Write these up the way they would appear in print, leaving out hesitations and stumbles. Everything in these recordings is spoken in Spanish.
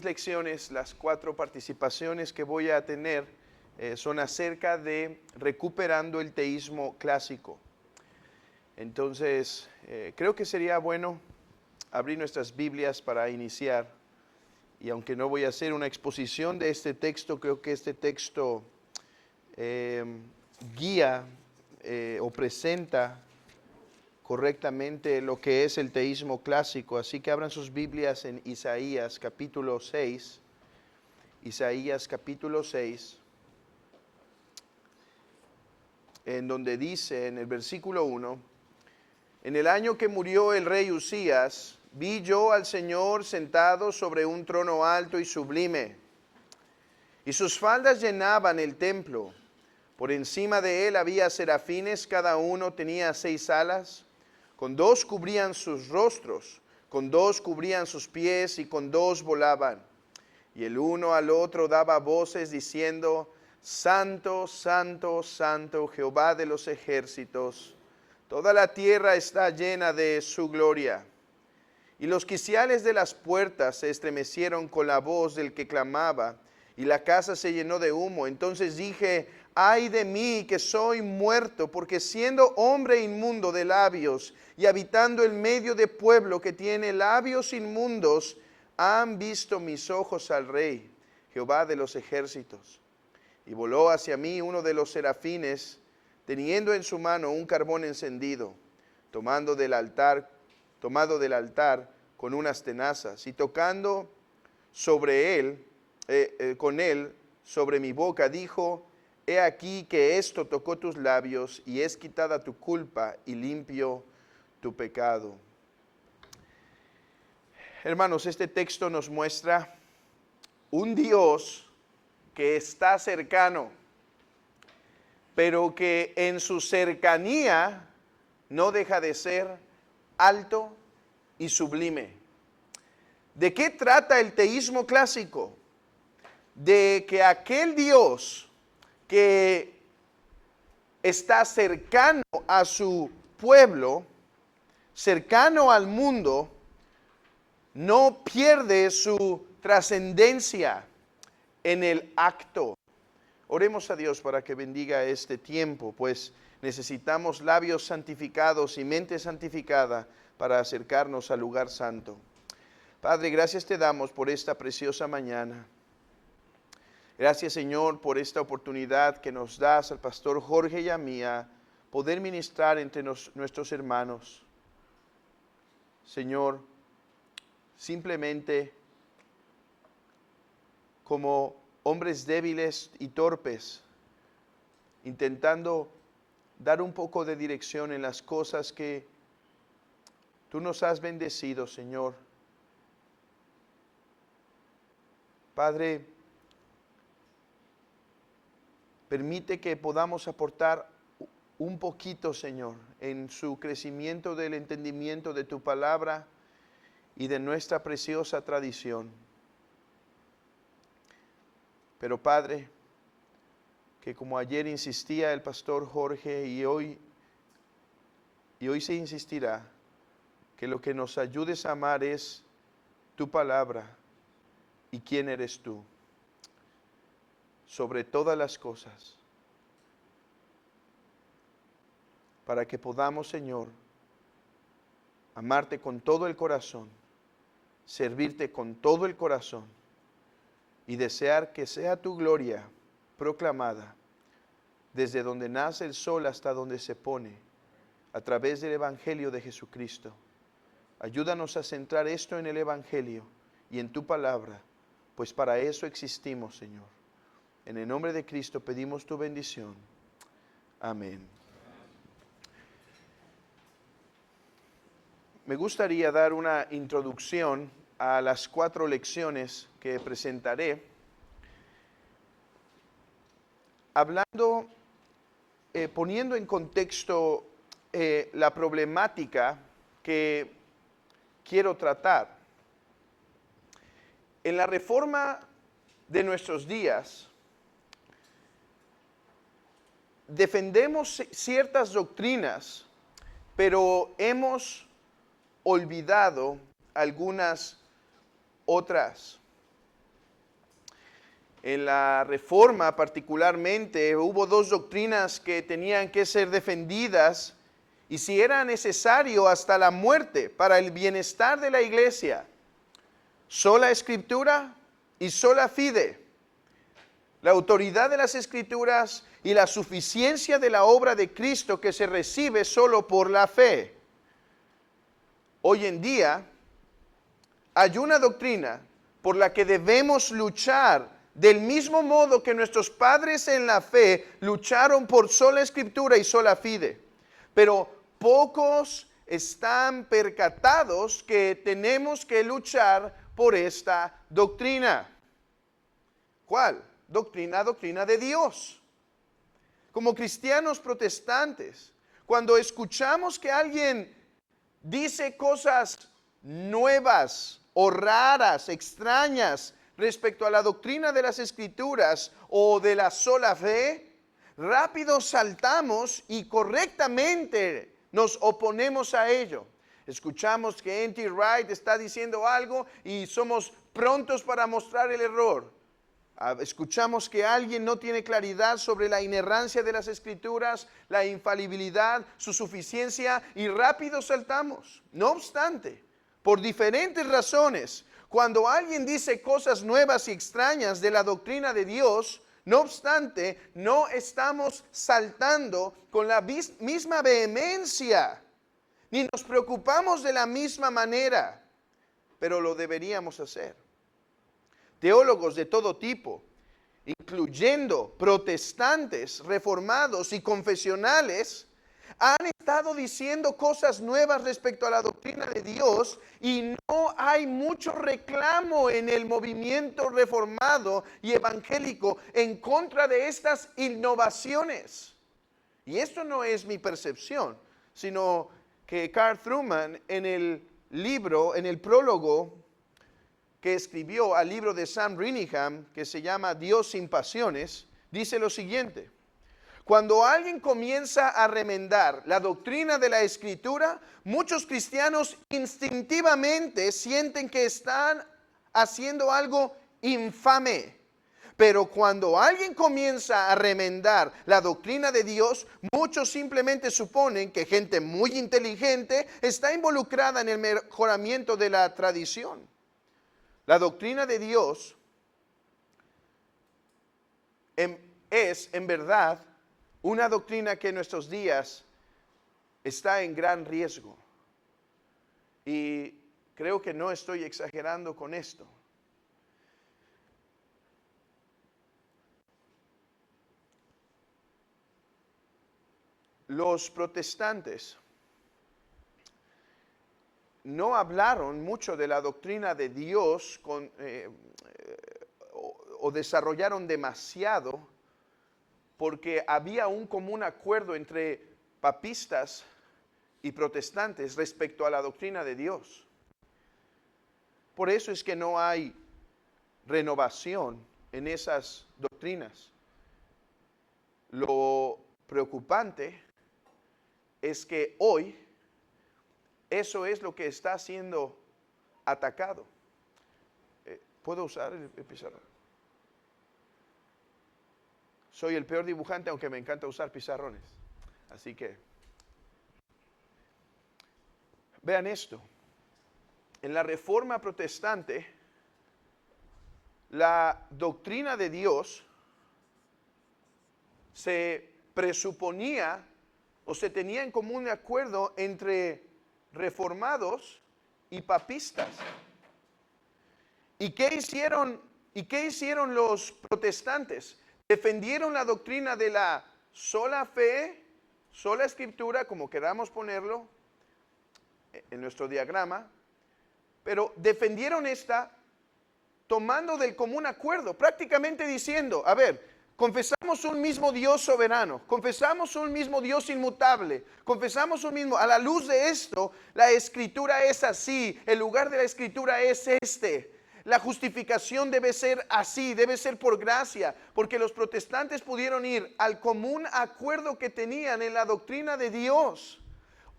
lecciones, las 4 participaciones que voy a tener son acerca de recuperando el teísmo clásico. Entonces, creo que sería bueno abrir nuestras Biblias para iniciar. Y aunque no voy a hacer una exposición de este texto, creo que este texto guía o presenta correctamente lo que es el teísmo clásico. Así que abran sus Biblias en Isaías capítulo 6. Isaías capítulo 6, en donde dice en el versículo 1, en el año que murió el rey Usías, vi yo al Señor sentado sobre un trono alto y sublime, y sus faldas llenaban el templo. Por encima de él había serafines, cada uno tenía 6 alas, con 2 cubrían sus rostros, con 2 cubrían sus pies y con 2 volaban. Y el uno al otro daba voces diciendo, Santo, Santo, Santo, Jehová de los ejércitos, toda la tierra está llena de su gloria. Y los quiciales de las puertas se estremecieron con la voz del que clamaba, y la casa se llenó de humo. Entonces dije, ay de mí que soy muerto, porque siendo hombre inmundo de labios y habitando en medio de pueblo que tiene labios inmundos, han visto mis ojos al Rey, Jehová de los ejércitos. Y voló hacia mí uno de los serafines, teniendo en su mano un carbón encendido, tomado del altar con unas tenazas, y tocando sobre él, con él sobre mi boca, dijo, he aquí que esto tocó tus labios, y es quitada tu culpa, y limpio tu pecado. Hermanos, este texto nos muestra un Dios que está cercano, pero que en su cercanía no deja de ser alto y sublime. ¿De qué trata el teísmo clásico? De que aquel Dios que está cercano a su pueblo, cercano al mundo, no pierde su trascendencia en el acto. Oremos a Dios para que bendiga este tiempo, pues necesitamos labios santificados y mente santificada para acercarnos al lugar santo. Padre, gracias te damos por esta preciosa mañana. Gracias, Señor, por esta oportunidad que nos das al pastor Jorge y a mí a poder ministrar entre nuestros hermanos. Señor, simplemente como hombres débiles y torpes, intentando dar un poco de dirección en las cosas que tú nos has bendecido, Señor. Padre, permite que podamos aportar un poquito, Señor, en su crecimiento del entendimiento de tu palabra y de nuestra preciosa tradición. Pero Padre, que como ayer insistía el pastor Jorge y hoy se insistirá, que lo que nos ayudes a amar es tu palabra y quién eres tú, sobre todas las cosas, para que podamos, Señor, amarte con todo el corazón, servirte con todo el corazón y desear que sea tu gloria proclamada desde donde nace el sol hasta donde se pone, a través del Evangelio de Jesucristo. Ayúdanos a centrar esto en el Evangelio y en tu palabra, pues para eso existimos, Señor. En el nombre de Cristo pedimos tu bendición. Amén. Me gustaría dar una introducción a las 4 lecciones que presentaré, hablando, poniendo en contexto la problemática que quiero tratar. En la reforma de nuestros días, defendemos ciertas doctrinas, pero hemos olvidado algunas otras. En la Reforma particularmente hubo dos doctrinas que tenían que ser defendidas y si era necesario hasta la muerte para el bienestar de la iglesia. Sola Escritura y sola fide. La autoridad de las Escrituras y la suficiencia de la obra de Cristo que se recibe solo por la fe. Hoy en día hay una doctrina por la que debemos luchar del mismo modo que nuestros padres en la fe lucharon por sola Escritura y sola fide. Pero pocos están percatados que tenemos que luchar por esta doctrina. ¿Cuál? Doctrina de Dios. Como cristianos protestantes, cuando escuchamos que alguien dice cosas nuevas o raras, extrañas, respecto a la doctrina de las Escrituras o de la sola fe, rápido saltamos y correctamente nos oponemos a ello. Escuchamos que N.T. Wright está diciendo algo y somos prontos para mostrar el error. Escuchamos que alguien no tiene claridad sobre la inerrancia de las Escrituras, la infalibilidad, su suficiencia y rápido saltamos. No obstante, por diferentes razones, cuando alguien dice cosas nuevas y extrañas de la doctrina de Dios, no obstante, no estamos saltando con la misma vehemencia, ni nos preocupamos de la misma manera, pero lo deberíamos hacer. Teólogos de todo tipo, incluyendo protestantes, reformados y confesionales, han estado diciendo cosas nuevas respecto a la doctrina de Dios y no hay mucho reclamo en el movimiento reformado y evangélico en contra de estas innovaciones. Y esto no es mi percepción, sino que Carl Trueman en el libro, en el prólogo que escribió al libro de Sam Rinningham, que se llama Dios sin pasiones, dice lo siguiente: cuando alguien comienza a remendar la doctrina de la Escritura, muchos cristianos instintivamente sienten que están haciendo algo infame. Pero cuando alguien comienza a remendar la doctrina de Dios, muchos simplemente suponen que gente muy inteligente está involucrada en el mejoramiento de la tradición. La doctrina de Dios es en verdad una doctrina que en nuestros días está en gran riesgo. Y creo que no estoy exagerando con esto. Los protestantes no hablaron mucho de la doctrina de Dios o desarrollaron demasiado porque había un común acuerdo entre papistas y protestantes respecto a la doctrina de Dios. Por eso es que no hay renovación en esas doctrinas. Lo preocupante es que hoy eso es lo que está siendo atacado. ¿Puedo usar el pizarrón? Soy el peor dibujante, aunque me encanta usar pizarrones. Así que, vean esto. En la Reforma Protestante, la doctrina de Dios se presuponía o se tenía en común acuerdo entre reformados y papistas. ¿Y qué hicieron los protestantes? Defendieron la doctrina de la sola fe, sola escritura, como queramos ponerlo en nuestro diagrama, pero defendieron esta tomando del común acuerdo, prácticamente diciendo, a ver, confesamos un mismo Dios soberano, confesamos un mismo Dios inmutable, confesamos un mismo, a la luz de esto, la escritura es así, el lugar de la escritura es este. La justificación debe ser así, debe ser por gracia, porque los protestantes pudieron ir al común acuerdo que tenían en la doctrina de Dios.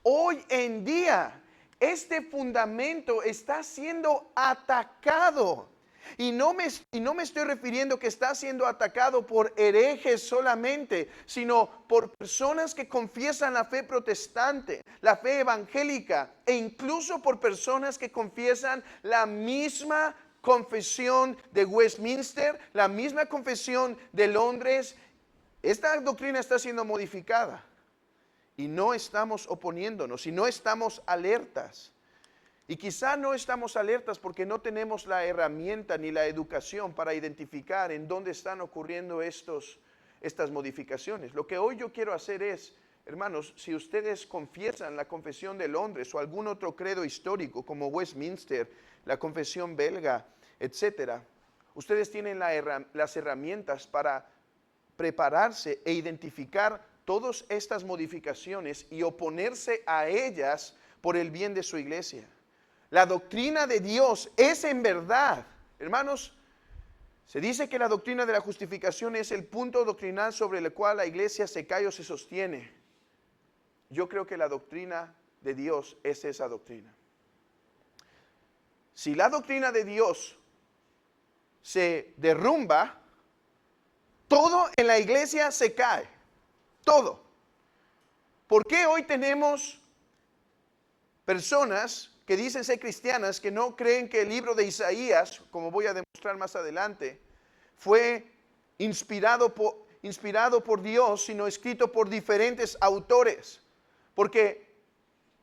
Hoy en día, este fundamento está siendo atacado. Y no me estoy refiriendo que está siendo atacado por herejes solamente, sino por personas que confiesan la fe protestante, la fe evangélica, e incluso por personas que confiesan la misma confesión de Westminster, la misma confesión de Londres. Esta doctrina está siendo modificada y no estamos oponiéndonos y no estamos alertas. Y quizá no estamos alertas porque no tenemos la herramienta ni la educación para identificar en dónde están ocurriendo estas modificaciones. Lo que hoy yo quiero hacer es, hermanos, si ustedes confiesan la confesión de Londres o algún otro credo histórico como Westminster, la confesión belga, etcétera, ustedes tienen las herramientas para prepararse e identificar todas estas modificaciones y oponerse a ellas por el bien de su iglesia. La doctrina de Dios es en verdad, hermanos, se dice que la doctrina de la justificación es el punto doctrinal sobre el cual la iglesia se cae o se sostiene. Yo creo que la doctrina de Dios es esa doctrina. Si la doctrina de Dios se derrumba, todo en la iglesia se cae, todo. ¿Por qué hoy tenemos personas que dicen ser cristianas, que no creen que el libro de Isaías, como voy a demostrar más adelante, fue inspirado por Dios, sino escrito por diferentes autores? Porque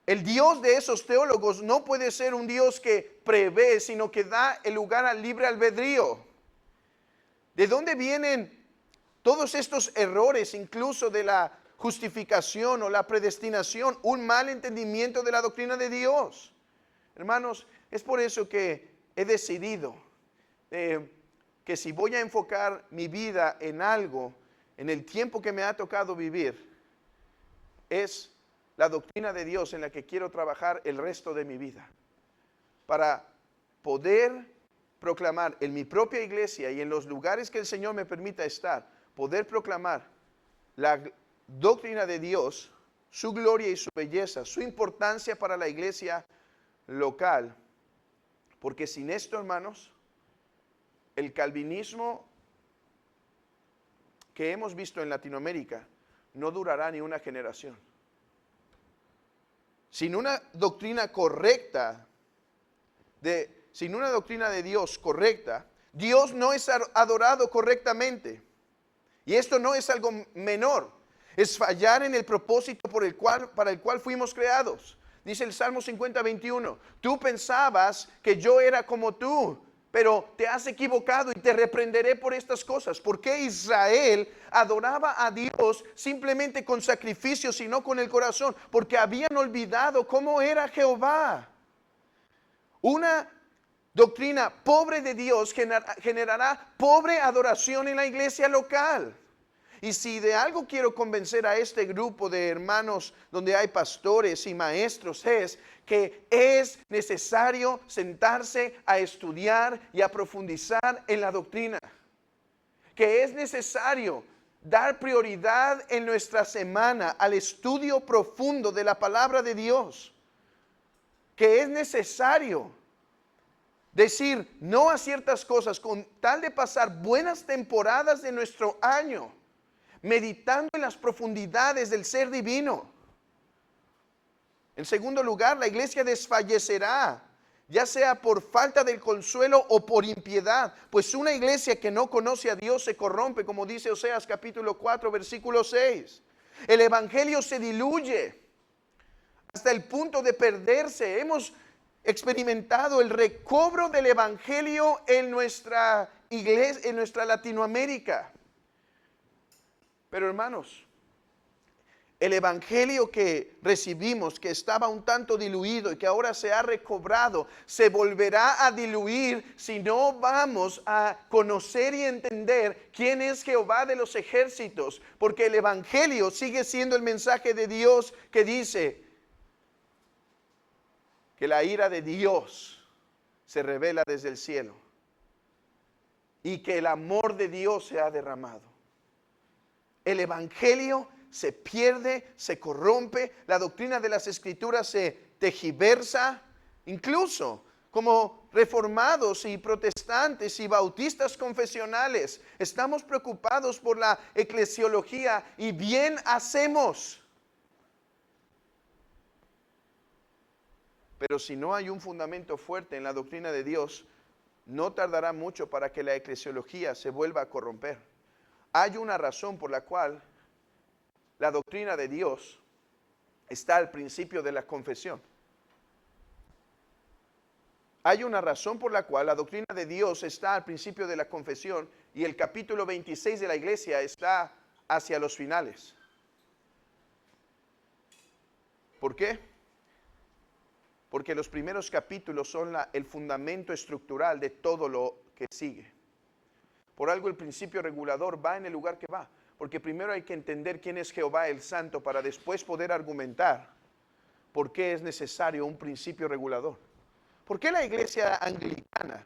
el Dios de esos teólogos no puede ser un Dios que prevé, sino que da el lugar al libre albedrío. ¿De dónde vienen todos estos errores, incluso de la justificación o la predestinación? Un mal entendimiento de la doctrina de Dios. Hermanos, es por eso que he decidido que si voy a enfocar mi vida en algo, en el tiempo que me ha tocado vivir, es la doctrina de Dios en la que quiero trabajar el resto de mi vida, para poder proclamar en mi propia iglesia y en los lugares que el Señor me permita estar, poder proclamar la doctrina de Dios, su gloria y su belleza, su importancia para la iglesia local. Porque sin esto, hermanos, el calvinismo que hemos visto en Latinoamérica no durará ni una generación. Sin una doctrina correcta, sin una doctrina de Dios correcta, Dios no es adorado correctamente. Y esto no es algo menor, es fallar en el propósito para el cual fuimos creados. Dice el Salmo 50:21, tú pensabas que yo era como tú, pero te has equivocado y te reprenderé por estas cosas. ¿Por qué Israel adoraba a Dios simplemente con sacrificios y no con el corazón? Porque habían olvidado cómo era Jehová. Una doctrina pobre de Dios generará pobre adoración en la iglesia local. Y si de algo quiero convencer a este grupo de hermanos donde hay pastores y maestros, es que es necesario sentarse a estudiar y a profundizar en la doctrina. Que es necesario dar prioridad en nuestra semana al estudio profundo de la palabra de Dios. Que es necesario decir no a ciertas cosas con tal de pasar buenas temporadas de nuestro año meditando en las profundidades del ser divino. En segundo lugar, la iglesia desfallecerá, ya sea por falta del consuelo o por impiedad, pues una iglesia que no conoce a Dios se corrompe, como dice Oseas capítulo 4, versículo 6. El evangelio se diluye hasta el punto de perderse. Hemos experimentado el recobro del evangelio en nuestra iglesia, en nuestra Latinoamérica. Pero hermanos, el evangelio que recibimos, que estaba un tanto diluido y que ahora se ha recobrado, se volverá a diluir si no vamos a conocer y entender quién es Jehová de los ejércitos. Porque el evangelio sigue siendo el mensaje de Dios que dice que la ira de Dios se revela desde el cielo y que el amor de Dios se ha derramado. El evangelio se pierde, se corrompe, la doctrina de las escrituras se tergiversa, incluso como reformados y protestantes y bautistas confesionales estamos preocupados por la eclesiología y bien hacemos. Pero si no hay un fundamento fuerte en la doctrina de Dios, no tardará mucho para que la eclesiología se vuelva a corromper. Hay una razón por la cual la doctrina de Dios está al principio de la confesión. Hay una razón por la cual la doctrina de Dios está al principio de la confesión y el capítulo 26 de la iglesia está hacia los finales. ¿Por qué? Porque los primeros capítulos son el fundamento estructural de todo lo que sigue. Por algo el principio regulador va en el lugar que va. Porque primero hay que entender quién es Jehová el Santo para después poder argumentar por qué es necesario un principio regulador. ¿Por qué la iglesia anglicana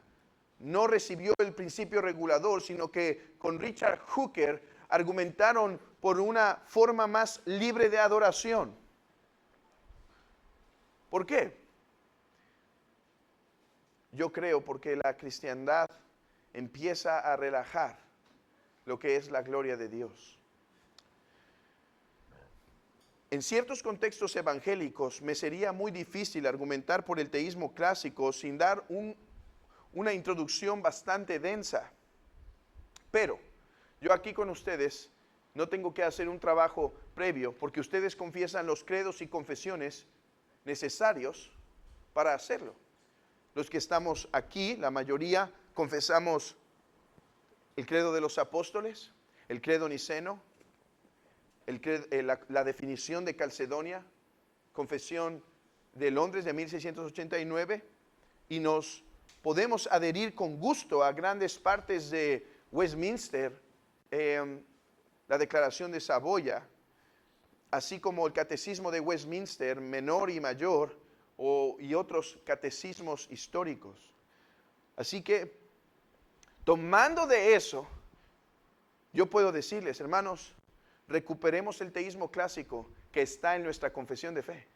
no recibió el principio regulador, sino que con Richard Hooker argumentaron por una forma más libre de adoración? ¿Por qué? Yo creo porque la cristiandad empieza a relajar lo que es la gloria de Dios. En ciertos contextos evangélicos me sería muy difícil argumentar por el teísmo clásico sin dar una introducción bastante densa. Pero yo aquí con ustedes no tengo que hacer un trabajo previo porque ustedes confiesan los credos y confesiones necesarios para hacerlo. Los que estamos aquí, la mayoría, confesamos el credo de los apóstoles, el credo niceno, la definición de Calcedonia, confesión de Londres de 1689, y nos podemos adherir con gusto a grandes partes de Westminster, la declaración de Saboya, así como el catecismo de Westminster, menor y mayor, y otros catecismos históricos. Así que, tomando de eso, yo puedo decirles, hermanos, recuperemos el teísmo clásico que está en nuestra confesión de fe.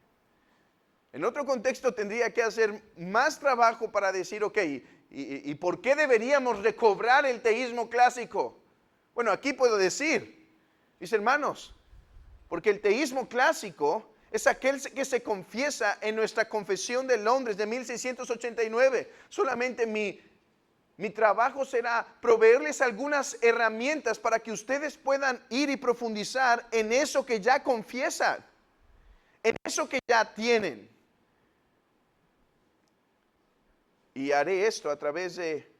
En otro contexto tendría que hacer más trabajo para decir, ok, ¿y por qué deberíamos recobrar el teísmo clásico? Bueno, aquí puedo decir, mis hermanos, porque el teísmo clásico es aquel que se confiesa en nuestra confesión de Londres de 1689. Solamente mi trabajo será proveerles algunas herramientas para que ustedes puedan ir y profundizar en eso que ya confiesan, en eso que ya tienen. Y haré esto a través de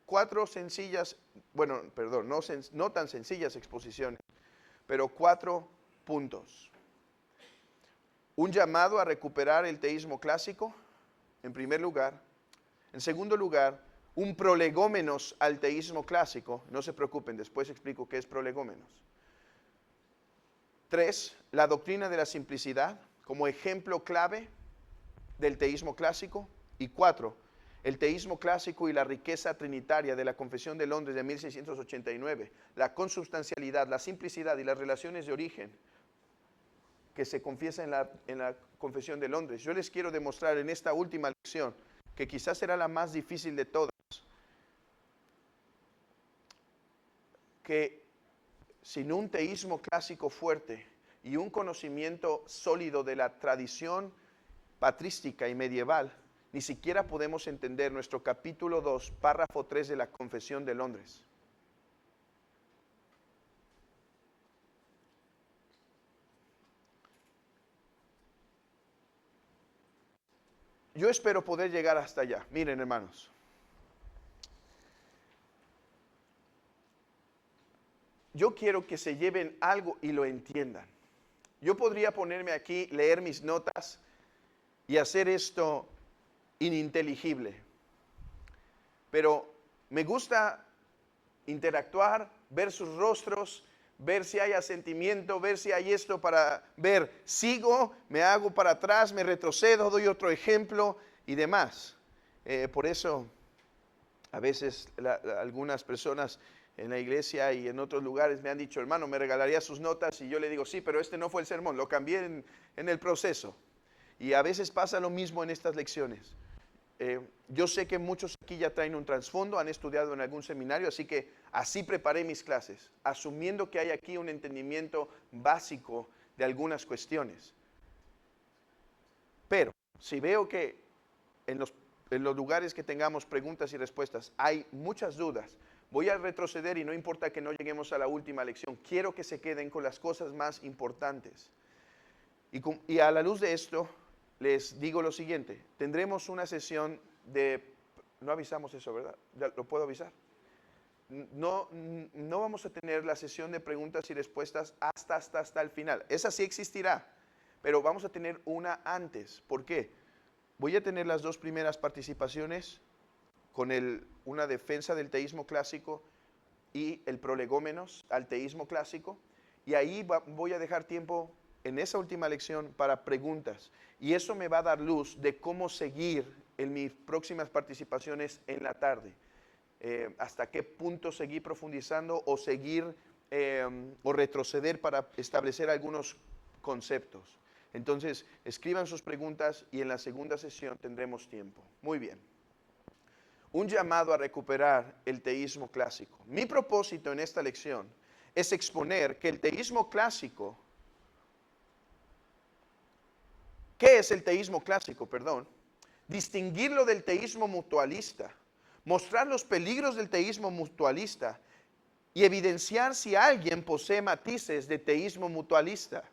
4 sencillas, no tan sencillas exposiciones, pero 4 puntos. Un llamado a recuperar el teísmo clásico, en primer lugar. En segundo lugar, un prolegómenos al teísmo clásico. No se preocupen, después explico qué es prolegómenos. 3, la doctrina de la simplicidad como ejemplo clave del teísmo clásico. Y 4, el teísmo clásico y la riqueza trinitaria de la Confesión de Londres de 1689. La consubstancialidad, la simplicidad y las relaciones de origen que se confiesa en la Confesión de Londres. Yo les quiero demostrar en esta última lección, que quizás será la más difícil de todas, que sin un teísmo clásico fuerte y un conocimiento sólido de la tradición patrística y medieval, ni siquiera podemos entender nuestro capítulo 2, párrafo 3 de la Confesión de Londres. Yo espero poder llegar hasta allá. Miren, hermanos. Yo quiero que se lleven algo y lo entiendan. Yo podría ponerme aquí, leer mis notas y hacer esto ininteligible. Pero me gusta interactuar, ver sus rostros, ver si hay asentimiento, ver si hay esto para ver, sigo, me hago para atrás, me retrocedo, doy otro ejemplo y demás. Por eso, a veces algunas personas en la iglesia y en otros lugares me han dicho, hermano, ¿me regalaría sus notas? Y yo le digo, sí, pero este no fue el sermón, lo cambié en el proceso. Y a veces pasa lo mismo en estas lecciones. Yo sé que muchos aquí ya traen un trasfondo, han estudiado en algún seminario, así que así preparé mis clases, asumiendo que hay aquí un entendimiento básico de algunas cuestiones. Pero si veo que en los lugares que tengamos preguntas y respuestas hay muchas dudas, voy a retroceder y no importa que no lleguemos a la última lección, quiero que se queden con las cosas más importantes. Y a la luz de esto, les digo lo siguiente, tendremos una sesión no avisamos eso, ¿verdad? ¿Lo puedo avisar? No vamos a tener la sesión de preguntas y respuestas hasta el final. Esa sí existirá, pero vamos a tener una antes. ¿Por qué? Voy a tener las dos primeras participaciones con una defensa del teísmo clásico y el prolegómenos al teísmo clásico, y ahí voy a dejar tiempo en esa última lección para preguntas, y eso me va a dar luz de cómo seguir en mis próximas participaciones en la tarde, hasta qué punto seguir profundizando o seguir o retroceder para establecer algunos conceptos. Entonces, escriban sus preguntas y en la segunda sesión tendremos tiempo. Muy bien. Un llamado a recuperar el teísmo clásico. Mi propósito en esta lección es exponer que el teísmo clásico, ¿qué es el teísmo clásico? Perdón. Distinguirlo del teísmo mutualista, mostrar los peligros del teísmo mutualista y evidenciar si alguien posee matices de teísmo mutualista.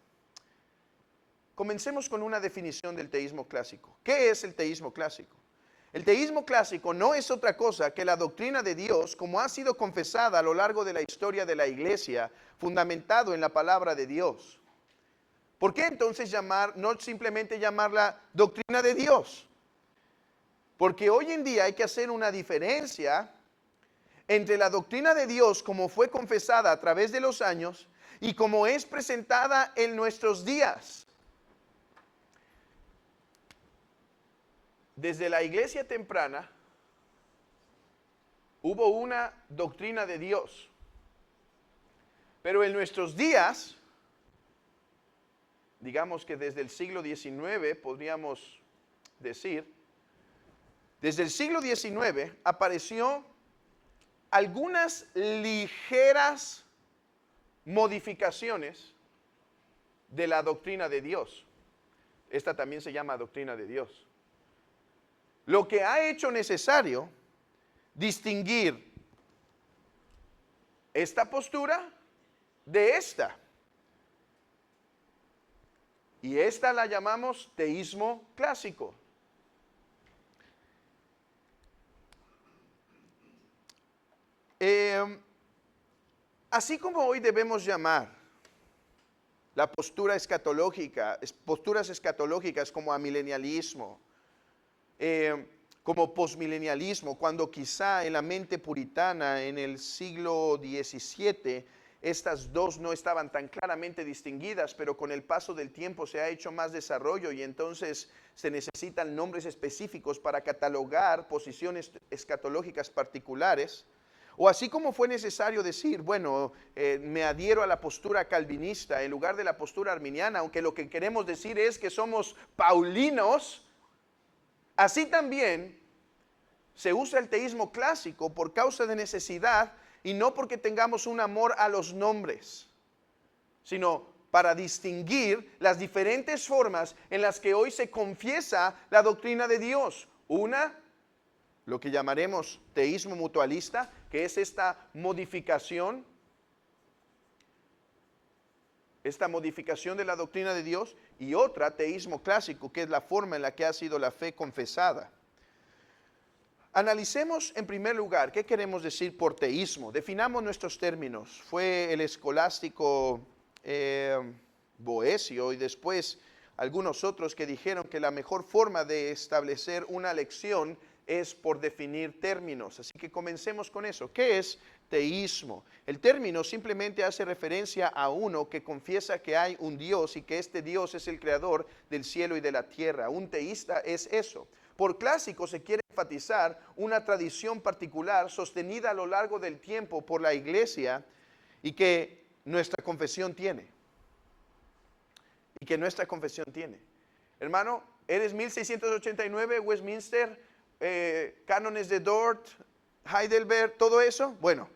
Comencemos con una definición del teísmo clásico. ¿Qué es el teísmo clásico? El teísmo clásico no es otra cosa que la doctrina de Dios como ha sido confesada a lo largo de la historia de la iglesia, fundamentado en la palabra de Dios. ¿Por qué entonces no simplemente llamarla doctrina de Dios? Porque hoy en día hay que hacer una diferencia entre la doctrina de Dios como fue confesada a través de los años y como es presentada en nuestros días. Desde la iglesia temprana hubo una doctrina de Dios, pero en nuestros días, digamos que desde el siglo XIX podríamos decir, desde el siglo XIX apareció algunas ligeras modificaciones de la doctrina de Dios. Esta también se llama doctrina de Dios. Lo que ha hecho necesario distinguir esta postura de esta. Y esta la llamamos teísmo clásico. Así como hoy debemos llamar la postura escatológica, posturas escatológicas como amilenialismo, como posmilenialismo, cuando quizá en la mente puritana en el siglo XVII estas dos no estaban tan claramente distinguidas, pero con el paso del tiempo se ha hecho más desarrollo y entonces se necesitan nombres específicos para catalogar posiciones escatológicas particulares. O así como fue necesario decir, bueno, me adhiero a la postura calvinista en lugar de la postura arminiana, aunque lo que queremos decir es que somos paulinos. Así también se usa el teísmo clásico por causa de necesidad y no porque tengamos un amor a los nombres, sino para distinguir las diferentes formas en las que hoy se confiesa la doctrina de Dios. Una, lo que llamaremos teísmo mutualista, que es esta modificación de la doctrina de Dios, y otra, teísmo clásico, que es la forma en la que ha sido la fe confesada. Analicemos en primer lugar qué queremos decir por teísmo. Definamos nuestros términos. Fue el escolástico Boecio y después algunos otros que dijeron que la mejor forma de establecer una lección es por definir términos. Así que comencemos con eso. ¿Qué es teísmo? El término simplemente hace referencia a uno que confiesa que hay un Dios y que este Dios es el creador del cielo y de la tierra. Un teísta es eso. Por clásico se quiere enfatizar una tradición particular sostenida a lo largo del tiempo por la iglesia y que nuestra confesión tiene. Hermano, ¿eres 1689 Westminster cánones de Dort, Heidelberg, todo eso, bueno,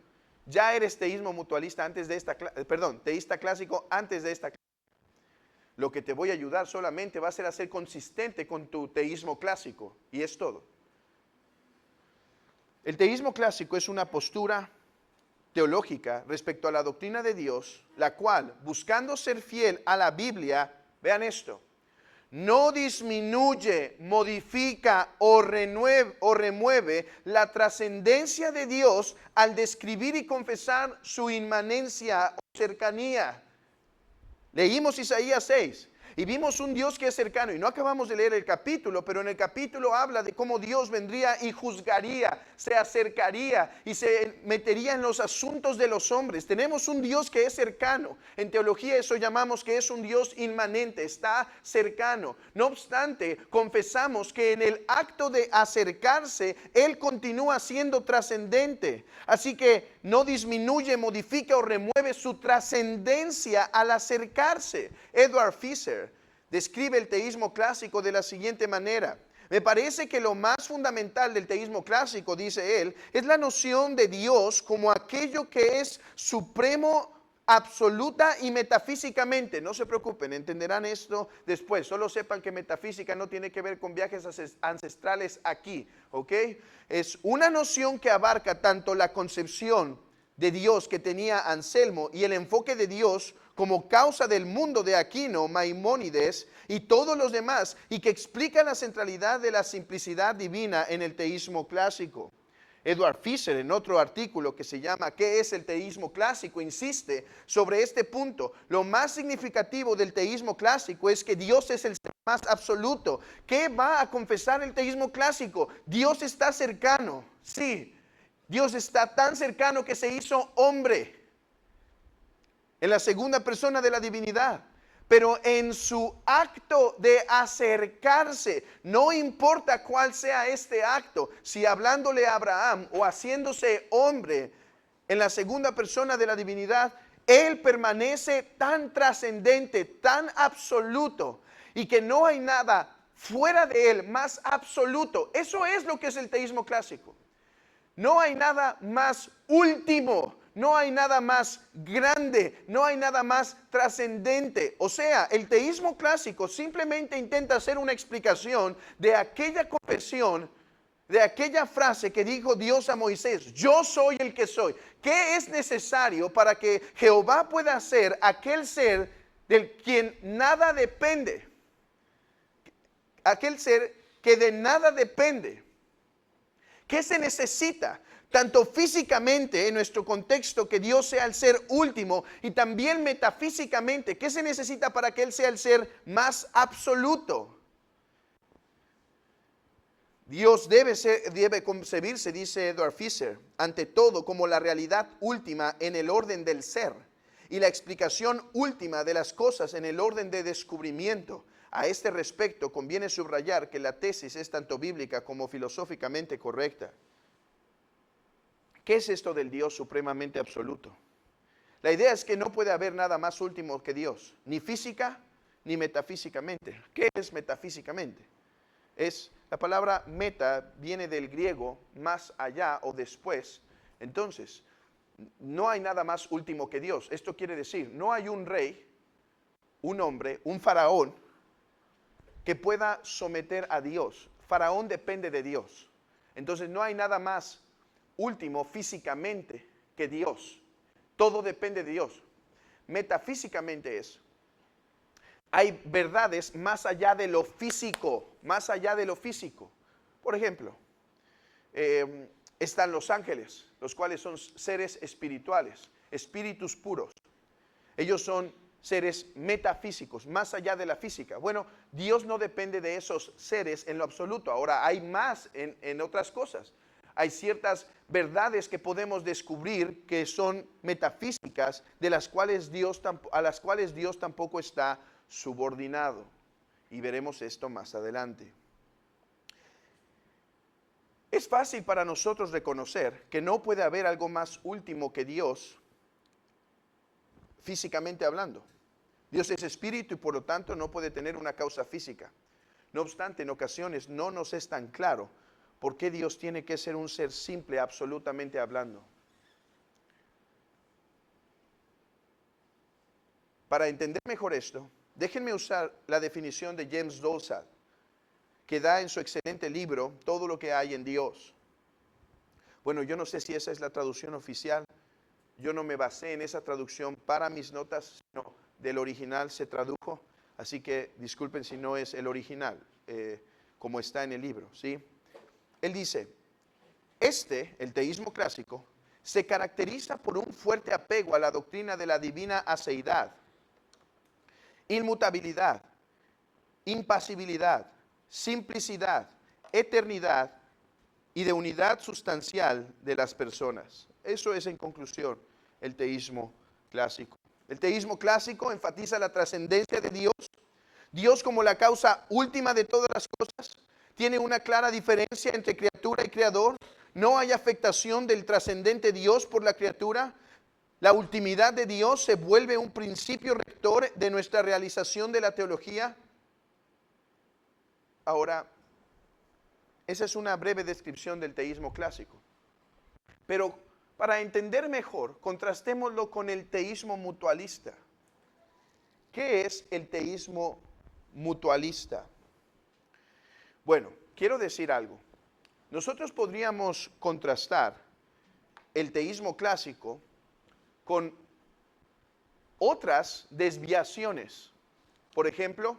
ya eres teísmo mutualista antes de esta clase, teísta clásico antes de esta clase. Lo que te voy a ayudar solamente va a ser a ser consistente con tu teísmo clásico, y es todo. El teísmo clásico es una postura teológica respecto a la doctrina de Dios, la cual, buscando ser fiel a la Biblia, vean esto, no disminuye, modifica o remueve la trascendencia de Dios al describir y confesar su inmanencia o cercanía. Leímos Isaías 6 y vimos un Dios que es cercano, y no acabamos de leer el capítulo, pero en el capítulo habla de cómo Dios vendría y juzgaría, se acercaría y se metería en los asuntos de los hombres. Tenemos un Dios que es cercano. En teología eso llamamos que es un Dios inmanente, está cercano. No obstante, confesamos que en el acto de acercarse, Él continúa siendo trascendente. Así que no disminuye, modifica o remueve su trascendencia al acercarse. Edward Fisher describe el teísmo clásico de la siguiente manera. Me parece que lo más fundamental del teísmo clásico, dice él, es la noción de Dios como aquello que es supremo, absoluta y metafísicamente. No se preocupen, entenderán esto después. Solo sepan que metafísica no tiene que ver con viajes ancestrales aquí, ¿ok? Es una noción que abarca tanto la concepción de Dios que tenía Anselmo y el enfoque de Dios como causa del mundo de Aquino, Maimónides y todos los demás, y que explica la centralidad de la simplicidad divina en el teísmo clásico. Edward Fisher, en otro artículo que se llama ¿Qué es el teísmo clásico?, insiste sobre este punto. Lo más significativo del teísmo clásico es que Dios es el ser más absoluto. ¿Qué va a confesar el teísmo clásico? Dios está cercano. Sí, Dios está tan cercano que se hizo hombre en la segunda persona de la divinidad. Pero en su acto de acercarse, no importa cuál sea este acto, si hablándole a Abraham o haciéndose hombre en la segunda persona de la divinidad, Él permanece tan trascendente, tan absoluto, y que no hay nada fuera de Él más absoluto. Eso es lo que es el teísmo clásico. No hay nada más último, no hay nada más grande, no hay nada más trascendente. O sea, el teísmo clásico simplemente intenta hacer una explicación de aquella confesión, de aquella frase que dijo Dios a Moisés: yo soy el que soy. ¿Qué es necesario para que Jehová pueda ser aquel ser del quien nada depende? Aquel ser que de nada depende. ¿Qué se necesita? Tanto físicamente en nuestro contexto, que Dios sea el ser último, y también metafísicamente, ¿qué se necesita para que Él sea el ser más absoluto? Dios debe concebirse, dice Edward Fisher, ante todo como la realidad última en el orden del ser y la explicación última de las cosas en el orden de descubrimiento. A este respecto, conviene subrayar que la tesis es tanto bíblica como filosóficamente correcta. ¿Qué es esto del Dios supremamente absoluto? La idea es que no puede haber nada más último que Dios, ni física ni metafísicamente. ¿Qué es metafísicamente? La palabra meta viene del griego más allá o después. Entonces, no hay nada más último que Dios. Esto quiere decir, no hay un rey, un hombre, un faraón que pueda someter a Dios. Faraón depende de Dios. Entonces no hay nada más último físicamente que Dios. Todo depende de Dios. Metafísicamente hay verdades más allá de lo físico, más allá de lo físico. Por ejemplo, están los ángeles, los cuales son seres espirituales, espíritus puros. Ellos son seres metafísicos, más allá de la física. Bueno, Dios no depende de esos seres en lo absoluto. Ahora, hay más en otras cosas. Hay ciertas verdades que podemos descubrir que son metafísicas, a las cuales Dios tampoco está subordinado. Y veremos esto más adelante. Es fácil para nosotros reconocer que no puede haber algo más último que Dios, físicamente hablando. Dios es espíritu y por lo tanto no puede tener una causa física. No obstante, en ocasiones no nos es tan claro ¿Por qué Dios tiene que ser un ser simple absolutamente hablando? Para entender mejor esto, déjenme usar la definición de James Dolzal, que da en su excelente libro Todo lo que hay en Dios. Bueno, yo no sé si esa es la traducción oficial. Yo no me basé en esa traducción para mis notas, sino del original se tradujo. Así que disculpen si no es el original, como está en el libro, ¿sí? Él dice, el teísmo clásico, se caracteriza por un fuerte apego a la doctrina de la divina aceidad, inmutabilidad, impasibilidad, simplicidad, eternidad y de unidad sustancial de las personas. Eso es, en conclusión, el teísmo clásico. El teísmo clásico enfatiza la trascendencia de Dios. Dios como la causa última de todas las cosas. Tiene una clara diferencia entre criatura y creador. No hay afectación del trascendente Dios por la criatura. La ultimidad de Dios se vuelve un principio rector de nuestra realización de la teología. Ahora, esa es una breve descripción del teísmo clásico. Pero para entender mejor, contrastémoslo con el teísmo mutualista. ¿Qué es el teísmo mutualista? Bueno, quiero decir algo. Nosotros podríamos contrastar el teísmo clásico con otras desviaciones. Por ejemplo,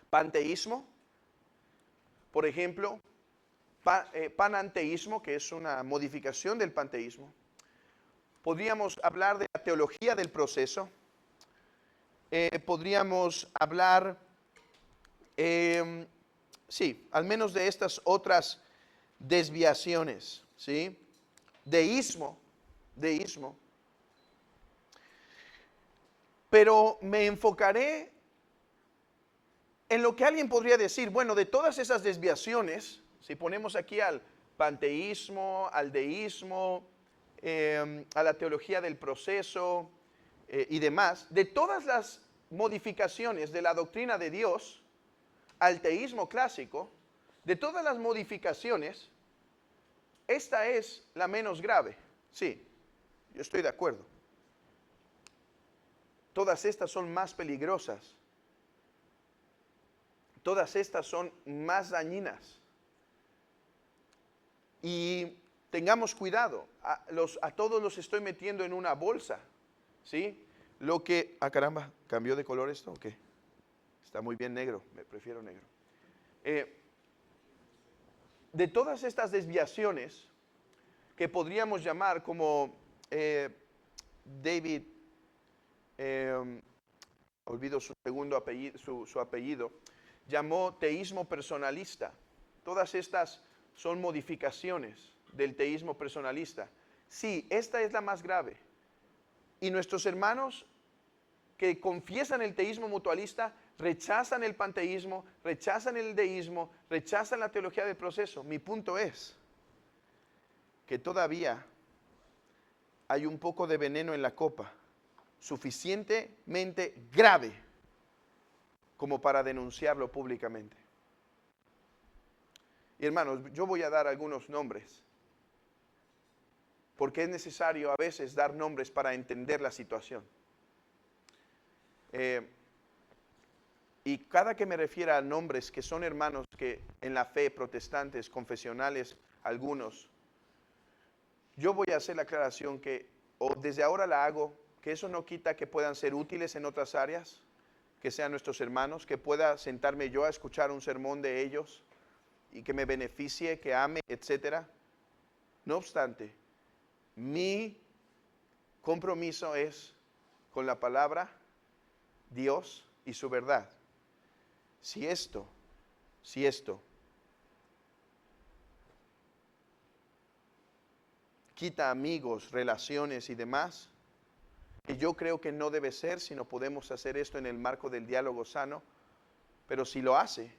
panteísmo. Por ejemplo, pananteísmo, que es una modificación del panteísmo. Podríamos hablar de la teología del proceso. Podríamos hablar, sí, al menos de estas otras desviaciones, ¿sí? Deísmo. Pero me enfocaré en lo que alguien podría decir, bueno, de todas esas desviaciones, si ponemos aquí al panteísmo, al deísmo, a la teología del proceso y demás, de todas las modificaciones de la doctrina de Dios al teísmo clásico, de todas las modificaciones, esta es la menos grave. Sí, yo estoy de acuerdo. Todas estas son más peligrosas. Todas estas son más dañinas. Y tengamos cuidado, a todos los estoy metiendo en una bolsa, ¿sí? Lo que, caramba, ¿cambió de color esto o qué? Está muy bien negro, me prefiero negro. De todas estas desviaciones, que podríamos llamar como David, olvido su segundo apellido, su apellido, llamó teísmo personalista. Todas estas son modificaciones del teísmo personalista. Sí, esta es la más grave. Y nuestros hermanos que confiesan el teísmo mutualista rechazan el panteísmo, rechazan el deísmo, rechazan la teología del proceso. Mi punto es que todavía hay un poco de veneno en la copa, suficientemente grave como para denunciarlo públicamente. Y hermanos, yo voy a dar algunos nombres, porque es necesario a veces dar nombres para entender la situación. Y cada que me refiera a nombres que son hermanos que en la fe, protestantes, confesionales, algunos, yo voy a hacer la aclaración que, o desde ahora la hago, que eso no quita que puedan ser útiles en otras áreas, que sean nuestros hermanos, que pueda sentarme yo a escuchar un sermón de ellos y que me beneficie, que ame, etcétera. No obstante, mi compromiso es con la palabra, Dios y su verdad. Si esto quita amigos, relaciones y demás, que yo creo que no debe ser, si no podemos hacer esto en el marco del diálogo sano, pero si lo hace,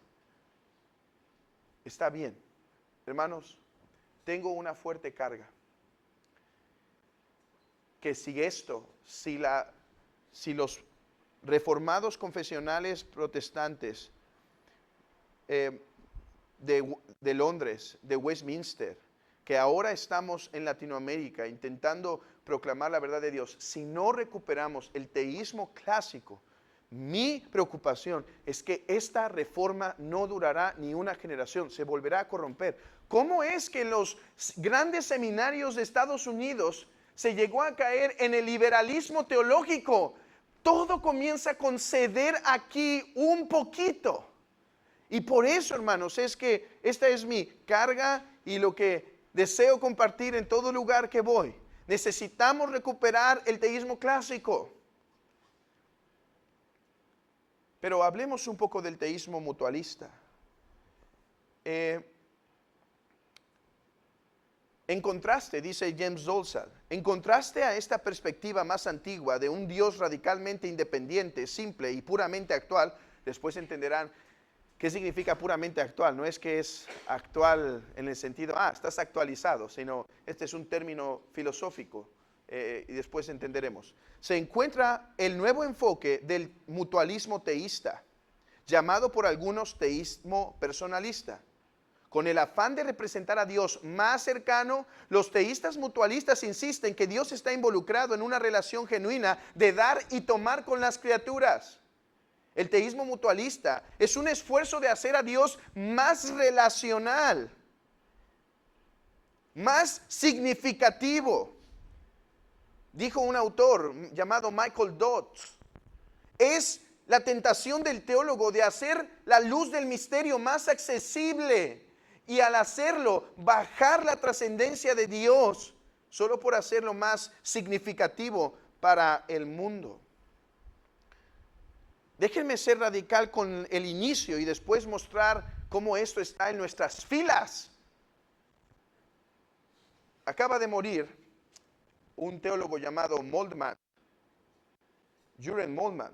está bien. Hermanos, tengo una fuerte carga. Que si los reformados confesionales protestantes de Londres, de Westminster, que ahora estamos en Latinoamérica intentando proclamar la verdad de Dios, si no recuperamos el teísmo clásico, mi preocupación es que esta reforma no durará ni una generación, se volverá a corromper. ¿Cómo es que en los grandes seminarios de Estados Unidos se llegó a caer en el liberalismo teológico? Todo comienza con ceder aquí un poquito. Y por eso, hermanos, es que esta es mi carga y lo que deseo compartir en todo lugar que voy. Necesitamos recuperar el teísmo clásico. Pero hablemos un poco del teísmo mutualista. En contraste, dice James Dolzal, en contraste a esta perspectiva más antigua de un Dios radicalmente independiente, simple y puramente actual, después entenderán qué significa puramente actual. No es que es actual en el sentido, estás actualizado, sino este es un término filosófico. Y después entenderemos. Se encuentra el nuevo enfoque del mutualismo teísta, llamado por algunos teísmo personalista. Con el afán de representar a Dios más cercano, los teístas mutualistas insisten que Dios está involucrado en una relación genuina de dar y tomar con las criaturas. El teísmo mutualista es un esfuerzo de hacer a Dios más relacional, más significativo. Dijo un autor llamado Michael Dodd, es la tentación del teólogo de hacer la luz del misterio más accesible y al hacerlo bajar la trascendencia de Dios solo por hacerlo más significativo para el mundo. Déjenme ser radical con el inicio y después mostrar cómo esto está en nuestras filas. Acaba de morir un teólogo llamado Moltmann, Jürgen Moltmann.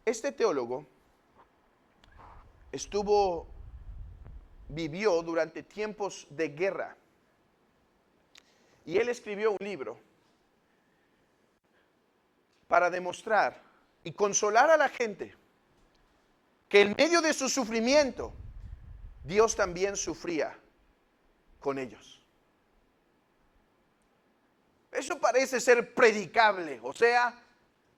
Este teólogo vivió durante tiempos de guerra y él escribió un libro para demostrar y consolar a la gente que en medio de su sufrimiento Dios también sufría con ellos. Eso parece ser predicable, o sea,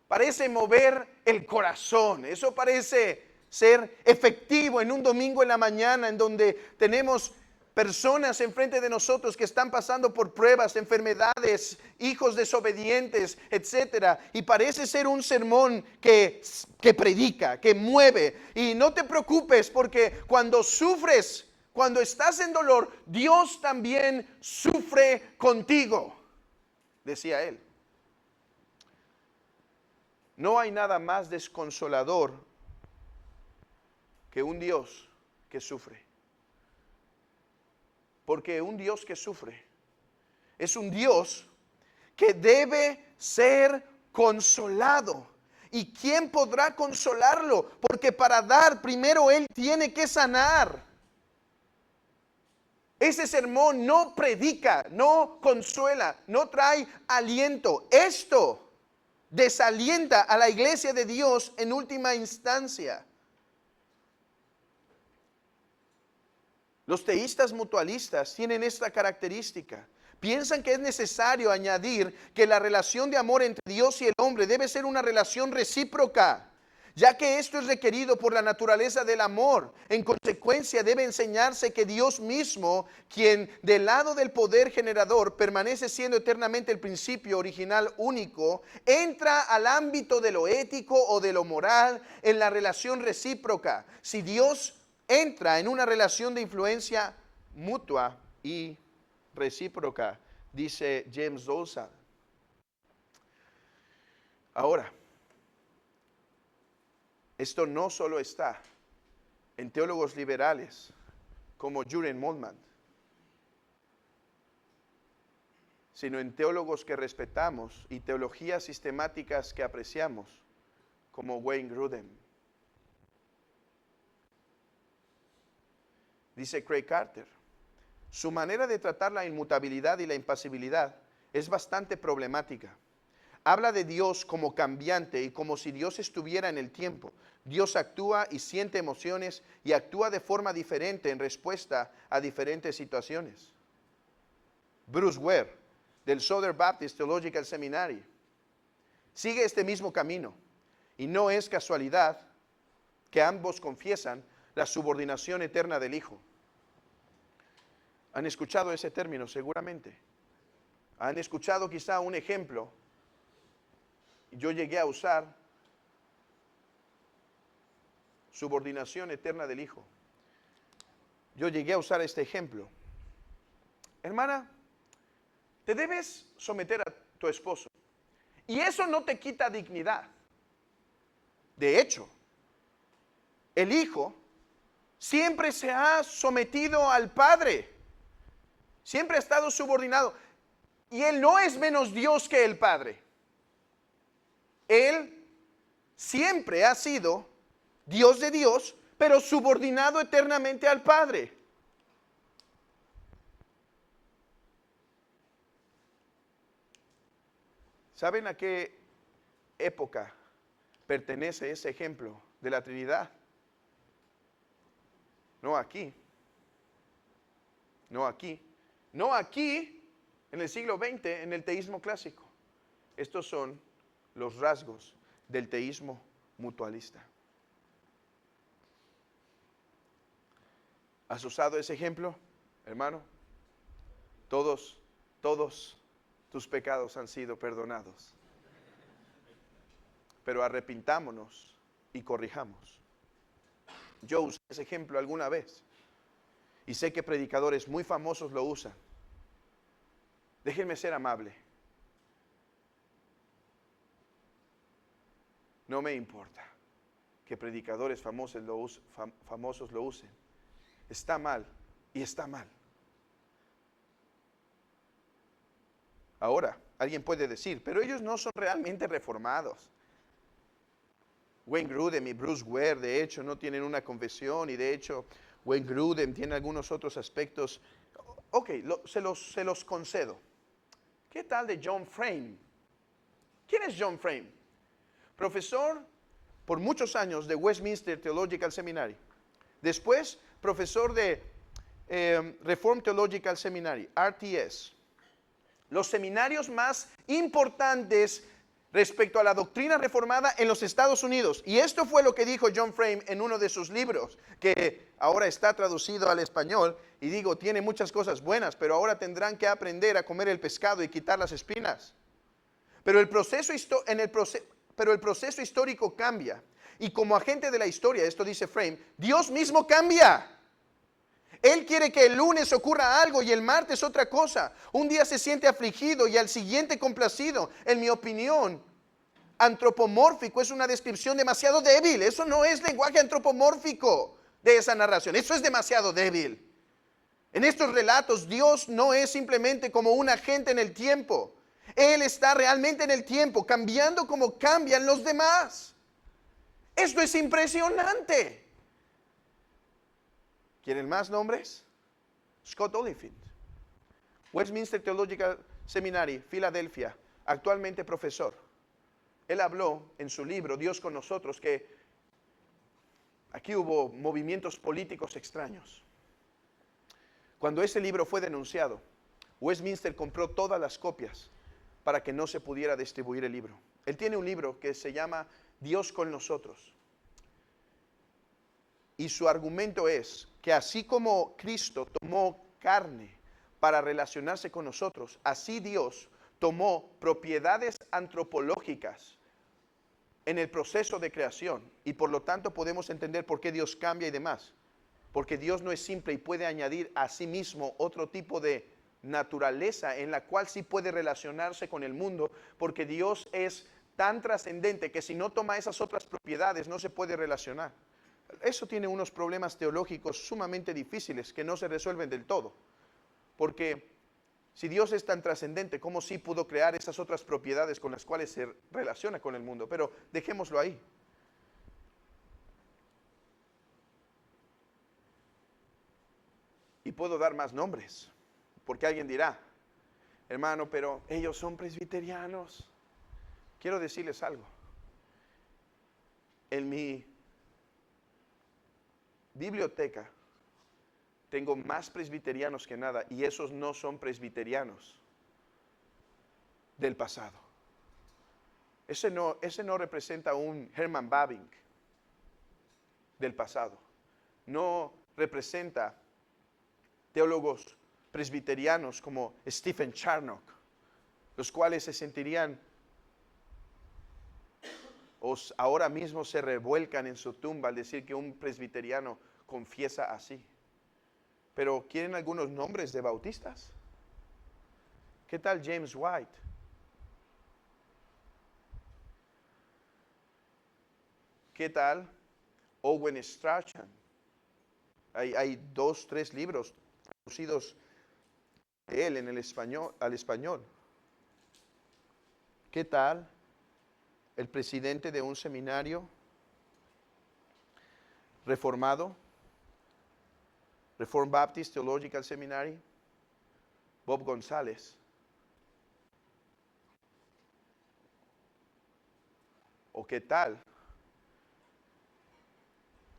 parece mover el corazón. Eso parece ser efectivo en un domingo en la mañana en donde tenemos personas enfrente de nosotros que están pasando por pruebas, enfermedades, hijos desobedientes, etcétera. Y parece ser un sermón que predica, que mueve. Y no te preocupes porque cuando sufres, cuando estás en dolor, Dios también sufre contigo, decía él. No hay nada más desconsolador que un Dios que sufre. Porque un Dios que sufre es un Dios que debe ser consolado. ¿Y quién podrá consolarlo? Porque para dar primero Él tiene que sanar. Ese sermón no predica, no consuela, no trae aliento. Esto desalienta a la iglesia de Dios en última instancia. Los teístas mutualistas tienen esta característica. Piensan que es necesario añadir que la relación de amor entre Dios y el hombre debe ser una relación recíproca, ya que esto es requerido por la naturaleza del amor. En consecuencia, debe enseñarse que Dios mismo, quien del lado del poder generador permanece siendo eternamente el principio original único, entra al ámbito de lo ético o de lo moral en la relación recíproca. Si Dios entra en una relación de influencia mutua y recíproca, dice James Dolzal. Ahora, esto no solo está en teólogos liberales como Jürgen Moltmann, sino en teólogos que respetamos y teologías sistemáticas que apreciamos como Wayne Grudem. Dice Craig Carter, su manera de tratar la inmutabilidad y la impasibilidad es bastante problemática. habla de Dios como cambiante y como si Dios estuviera en el tiempo. Dios actúa y siente emociones y actúa de forma diferente en respuesta a diferentes situaciones. Bruce Ware, del Southern Baptist Theological Seminary, sigue este mismo camino. Y no es casualidad que ambos confiesan la subordinación eterna del Hijo. ¿Han escuchado ese término? Seguramente. ¿Han escuchado quizá un ejemplo? Yo llegué a usar subordinación eterna del Hijo. Yo llegué a usar este ejemplo. Hermana, te debes someter a tu esposo. Y eso no te quita dignidad. De hecho, el Hijo siempre se ha sometido al Padre. Siempre ha estado subordinado. Y Él no es menos Dios que el Padre. Él siempre ha sido Dios de Dios, pero subordinado eternamente al Padre. ¿Saben a qué época pertenece ese ejemplo de la Trinidad? No aquí. No aquí. No aquí, en el siglo XX, en el teísmo clásico. Estos son los rasgos del teísmo mutualista. ¿Has usado ese ejemplo, hermano? Todos tus pecados han sido perdonados. Pero arrepintámonos y corrijamos. Yo usé ese ejemplo alguna vez y sé que predicadores muy famosos lo usan. Déjenme ser amable. No me importa que predicadores famosos lo usen. Está mal y está mal. Ahora, alguien puede decir, pero ellos no son realmente reformados. Wayne Grudem y Bruce Ware, de hecho, no tienen una confesión y de hecho, Wayne Grudem tiene algunos otros aspectos. Ok, se los concedo. ¿Qué tal de John Frame? ¿Quién es John Frame? Profesor por muchos años de Westminster Theological Seminary. Después, profesor de Reformed Theological Seminary, RTS. Los seminarios más importantes respecto a la doctrina reformada en los Estados Unidos. Y esto fue lo que dijo John Frame en uno de sus libros, que ahora está traducido al español. Y digo, tiene muchas cosas buenas, pero ahora tendrán que aprender a comer el pescado y quitar las espinas. Pero el proceso histórico cambia. Y como agente de la historia, esto dice Frame, Dios mismo cambia. Él quiere que el lunes ocurra algo y el martes otra cosa. Un día se siente afligido y al siguiente complacido. En mi opinión, antropomórfico es una descripción demasiado débil. Eso no es lenguaje antropomórfico de esa narración. Eso es demasiado débil. En estos relatos, Dios no es simplemente como un agente en el tiempo. Él está realmente en el tiempo, cambiando como cambian los demás. Esto es impresionante. ¿Quieren más nombres? Scott Oliphint, Westminster Theological Seminary, Filadelfia, actualmente profesor. Él habló en su libro Dios con nosotros que aquí hubo movimientos políticos extraños. Cuando ese libro fue denunciado, Westminster compró todas las copias para que no se pudiera distribuir el libro. Él tiene un libro que se llama Dios con nosotros. Y su argumento es que así como Cristo tomó carne para relacionarse con nosotros, así Dios tomó propiedades antropológicas en el proceso de creación. Y por lo tanto podemos entender por qué Dios cambia y demás. Porque Dios no es simple y puede añadir a sí mismo otro tipo de naturaleza en la cual sí puede relacionarse con el mundo. Porque Dios es tan trascendente que si no toma esas otras propiedades no se puede relacionar. Eso tiene unos problemas teológicos sumamente difíciles que no se resuelven del todo. Porque si Dios es tan trascendente, ¿cómo sí pudo crear esas otras propiedades con las cuales se relaciona con el mundo? Pero dejémoslo ahí. Y puedo dar más nombres, porque alguien dirá, hermano, pero ellos son presbiterianos. quiero decirles algo. En mi biblioteca tengo más presbiterianos que nada, y esos no son presbiterianos del pasado. Ese no representa un Herman Bavinck del pasado. No representa teólogos presbiterianos como Stephen Charnock, los cuales se sentirían o ahora mismo se revuelcan en su tumba al decir que un presbiteriano confiesa así. Pero ¿quieren algunos nombres de bautistas? ¿Qué tal James White? ¿Qué tal Owen Strachan? Hay 2, 3 libros traducidos de él en el español, al español. ¿Qué tal el presidente de un seminario reformado, Reformed Baptist Theological Seminary, Bob González? ¿O qué tal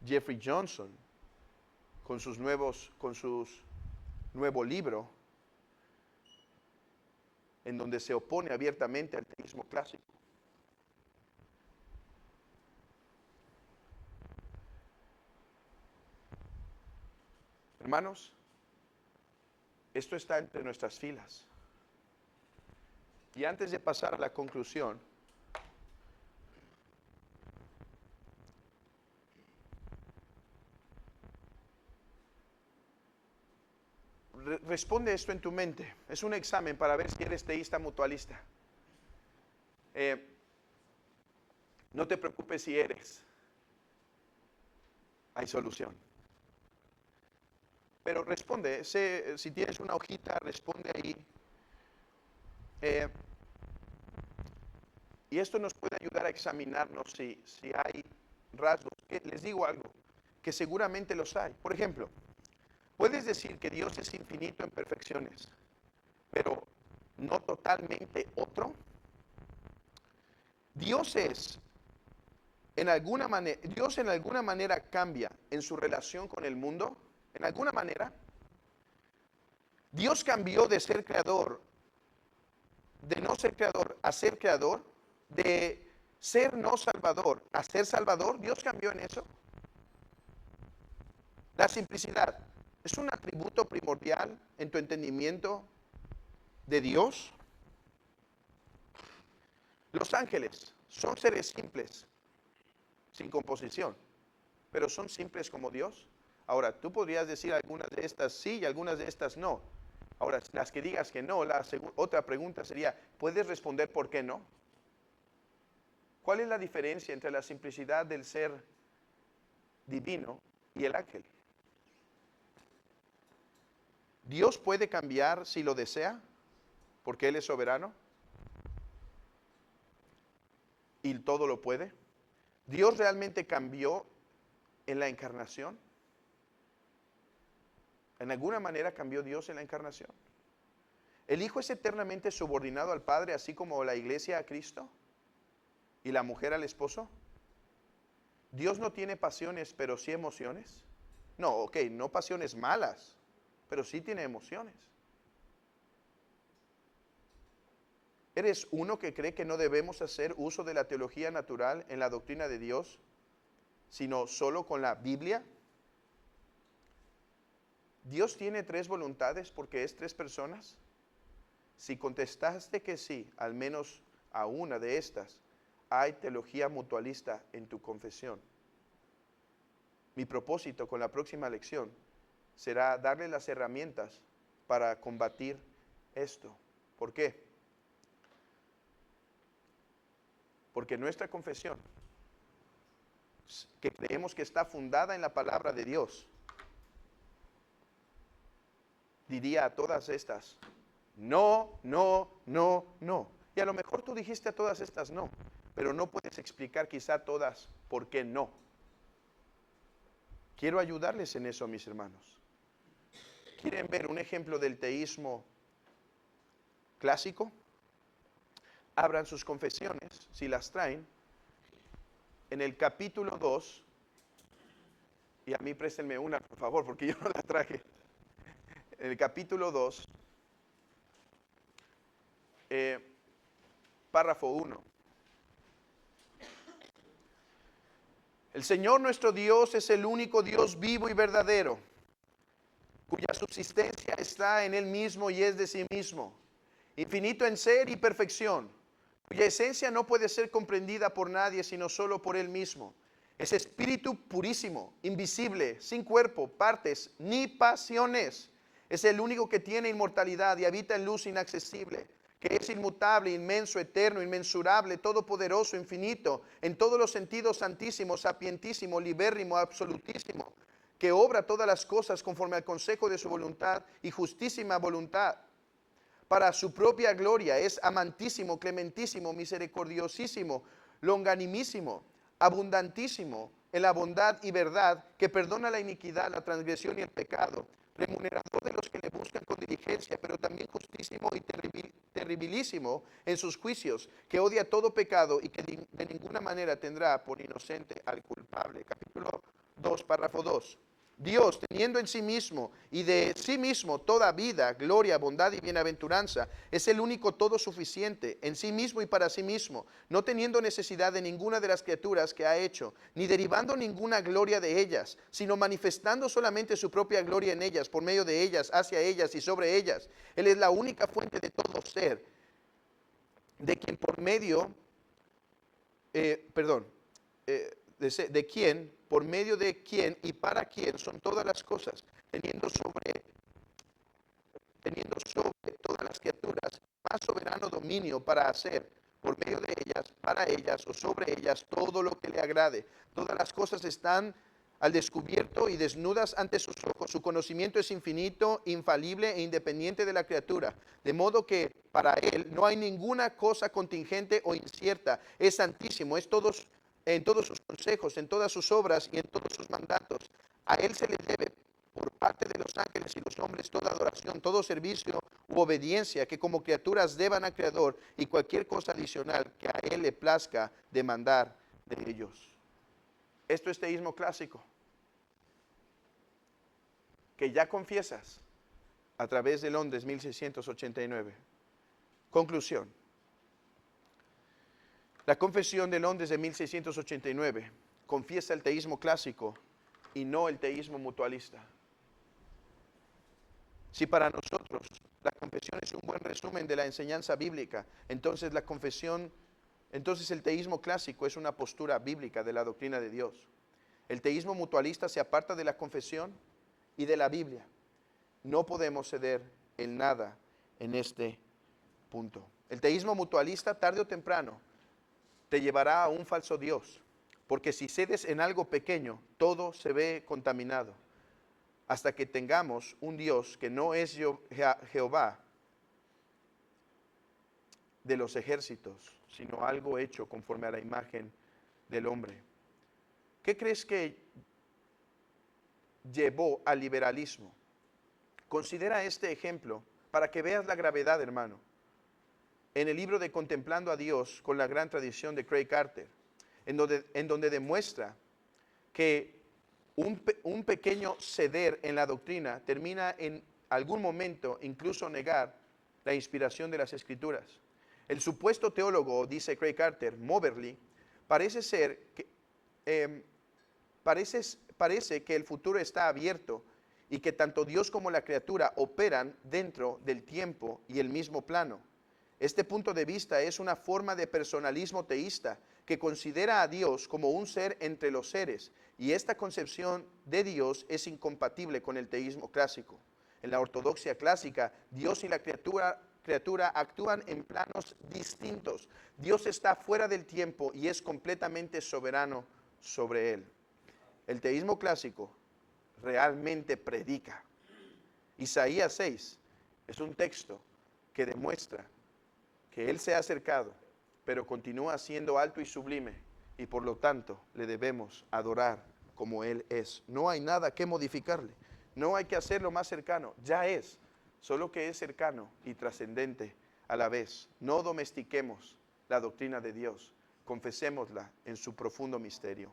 Jeffrey Johnson con su nuevo libro en donde se opone abiertamente al teísmo clásico? Hermanos, esto está entre nuestras filas. Y antes de pasar a la conclusión, responde esto en tu mente. Es un examen para ver si eres teísta mutualista. No te preocupes si eres. Hay solución. Pero responde, si tienes una hojita, responde ahí. Y esto nos puede ayudar a examinarnos si hay rasgos. Les digo algo, que seguramente los hay. Por ejemplo, puedes decir que Dios es infinito en perfecciones, pero no totalmente otro. Dios en alguna manera cambia en su relación con el mundo, en alguna manera. Dios cambió de ser creador, de no ser creador a ser creador, de ser no salvador a ser salvador. Dios cambió en eso. La simplicidad es un atributo primordial en tu entendimiento de Dios. Los ángeles son seres simples, sin composición, pero son simples como Dios. Ahora, tú podrías decir algunas de estas sí y algunas de estas no. Ahora, las que digas que no, otra pregunta sería, ¿puedes responder por qué no? ¿Cuál es la diferencia entre la simplicidad del ser divino y el ángel? ¿Dios puede cambiar si lo desea? Porque Él es soberano y todo lo puede. ¿Dios realmente cambió en la encarnación? ¿En alguna manera cambió Dios en la encarnación? ¿El Hijo es eternamente subordinado al Padre, así como la iglesia a Cristo y la mujer al esposo? ¿Dios no tiene pasiones, pero sí emociones? No, ok, no pasiones malas, pero sí tiene emociones. ¿Eres uno que cree que no debemos hacer uso de la teología natural en la doctrina de Dios, sino solo con la Biblia? ¿Dios tiene 3 voluntades porque es 3 personas? Si contestaste que sí, al menos a una de estas, hay teología mutualista en tu confesión. Mi propósito con la próxima lección será darle las herramientas para combatir esto. ¿Por qué? Porque nuestra confesión, que creemos que está fundada en la palabra de Dios, diría a todas estas, no, no, no, no. Y a lo mejor tú dijiste a todas estas no, pero no puedes explicar quizá todas por qué no. Quiero ayudarles en eso, mis hermanos. ¿Quieren ver un ejemplo del teísmo clásico? abran sus confesiones, si las traen, en el capítulo 2, y a mí préstenme una, por favor, porque yo no la traje. En el capítulo 2, párrafo 1. El Señor nuestro Dios es el único Dios vivo y verdadero, cuya subsistencia está en Él mismo y es de sí mismo, infinito en ser y perfección, cuya esencia no puede ser comprendida por nadie sino solo por Él mismo. Es espíritu purísimo, invisible, sin cuerpo, partes, ni pasiones. Es el único que tiene inmortalidad y habita en luz inaccesible, que es inmutable, inmenso, eterno, inmensurable, todopoderoso, infinito, en todos los sentidos, santísimo, sapientísimo, libérrimo, absolutísimo, que obra todas las cosas conforme al consejo de su voluntad y justísima voluntad, para su propia gloria. Es amantísimo, clementísimo, misericordiosísimo, longanimísimo, abundantísimo en la bondad y verdad, que perdona la iniquidad, la transgresión y el pecado, remunerador de los que le buscan con diligencia, pero también justísimo y terribilísimo en sus juicios, que odia todo pecado y que de ninguna manera tendrá por inocente al culpable. Capítulo 2, párrafo 2. Dios, teniendo en sí mismo y de sí mismo toda vida, gloria, bondad y bienaventuranza, es el único todo suficiente en sí mismo y para sí mismo, no teniendo necesidad de ninguna de las criaturas que ha hecho, ni derivando ninguna gloria de ellas, sino manifestando solamente su propia gloria en ellas, por medio de ellas, hacia ellas y sobre ellas. Él es la única fuente de todo ser, de quien por medio, de quien, por medio de quien y para quien son todas las cosas, teniendo sobre todas las criaturas más soberano dominio para hacer por medio de ellas, para ellas o sobre ellas todo lo que le agrade. Todas las cosas están al descubierto y desnudas ante sus ojos. Su conocimiento es infinito, infalible e independiente de la criatura, de modo que para él no hay ninguna cosa contingente o incierta. Es santísimo, es todos en todos sus consejos, en todas sus obras y en todos sus mandatos. A él se le debe por parte de los ángeles y los hombres toda adoración, todo servicio u obediencia que como criaturas deban al Creador, y cualquier cosa adicional que a él le plazca demandar de ellos. Esto es teísmo clásico, que ya confiesas a través de Londres 1689. Conclusión. La confesión de Londres de 1689 confiesa el teísmo clásico y no el teísmo mutualista. Si para nosotros la confesión es un buen resumen de la enseñanza bíblica, entonces el teísmo clásico es una postura bíblica de la doctrina de Dios. El teísmo mutualista se aparta de la confesión y de la Biblia. No podemos ceder en nada en este punto. El teísmo mutualista, tarde o temprano, te llevará a un falso Dios, porque si cedes en algo pequeño, todo se ve contaminado, hasta que tengamos un Dios que no es Jehová de los ejércitos, sino algo hecho conforme a la imagen del hombre. ¿Qué crees que llevó al liberalismo? Considera este ejemplo para que veas la gravedad, hermano. En el libro de Contemplando a Dios, con la gran tradición de Craig Carter, en donde demuestra que un pequeño ceder en la doctrina termina en algún momento incluso negar la inspiración de las Escrituras. El supuesto teólogo, dice Craig Carter, Moberly, parece que el futuro está abierto y que tanto Dios como la criatura operan dentro del tiempo y el mismo plano. Este punto de vista es una forma de personalismo teísta que considera a Dios como un ser entre los seres, y esta concepción de Dios es incompatible con el teísmo clásico. En la ortodoxia clásica, Dios y la criatura actúan en planos distintos. Dios está fuera del tiempo y es completamente soberano sobre él. El teísmo clásico realmente predica. Isaías 6 es un texto que demuestra que Él se ha acercado, pero continúa siendo alto y sublime, y por lo tanto le debemos adorar como Él es. No hay nada que modificarle, no hay que hacerlo más cercano, ya es, solo que es cercano y trascendente a la vez. No domestiquemos la doctrina de Dios. Confesémosla en su profundo misterio.